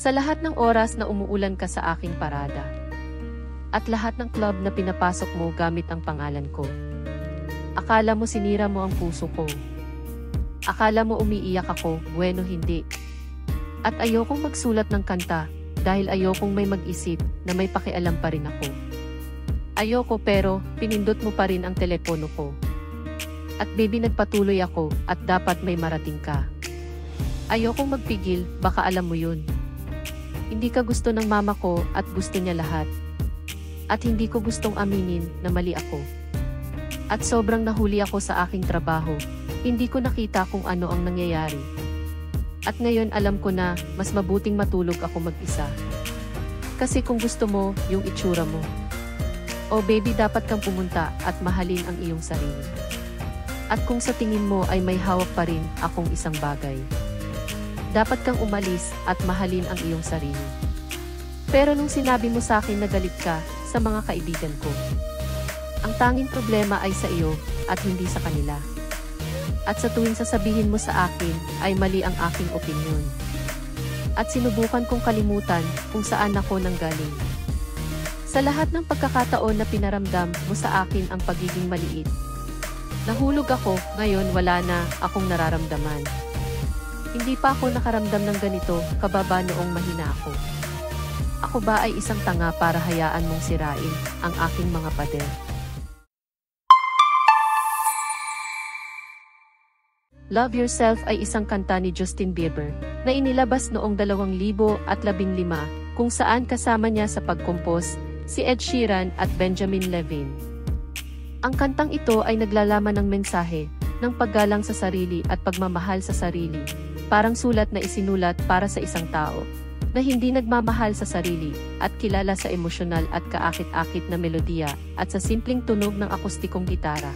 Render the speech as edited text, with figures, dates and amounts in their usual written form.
Sa lahat ng oras na umuulan ka sa aking parada. At lahat ng club na pinapasok mo gamit ang pangalan ko. Akala mo sinira mo ang puso ko. Akala mo umiiyak ako, bueno hindi. At ayokong magsulat ng kanta, dahil ayokong may mag-isip na may pakialam pa rin ako. Ayoko pero, pinindot mo pa rin ang telepono ko. At baby nagpatuloy ako, at dapat may marating ka. Ayokong magpigil, baka alam mo yun. Hindi ka gusto ng mama ko at gusto niya lahat. At hindi ko gustong aminin na mali ako. At sobrang nahuli ako sa aking trabaho, hindi ko nakita kung ano ang nangyayari. At ngayon alam ko na mas mabuting matulog ako mag-isa. Kasi kung gusto mo, yung itsura mo. O baby dapat kang pumunta at mahalin ang iyong sarili. At kung sa tingin mo ay may hawak pa rin akong isang bagay. Dapat kang umalis at mahalin ang iyong sarili. Pero nung sinabi mo sa akin na galit ka sa mga kaibigan ko, ang tanging problema ay sa iyo at hindi sa kanila. At sa tuwing sasabihin mo sa akin ay mali ang aking opinyon. At sinubukan kong kalimutan kung saan ako nanggaling. Sa lahat ng pagkakataon na pinaramdam mo sa akin ang pagiging maliit. Nahulog ako, ngayon wala na akong nararamdaman. Hindi pa ako nakaramdam ng ganito, kababa noong mahina ako. Ako ba ay isang tanga para hayaan mong sirain ang aking mga pader? Love Yourself ay isang kanta ni Justin Bieber na inilabas noong 2015 kung saan kasama niya sa pagkompos si Ed Sheeran at Benjamin Levin. Ang kantang ito ay naglalaman ng mensahe ng paggalang sa sarili at pagmamahal sa sarili, parang sulat na isinulat para sa isang tao na hindi nagmamahal sa sarili at kilala sa emosyonal at kaakit-akit na melodiya at sa simpleng tunog ng akustikong gitara.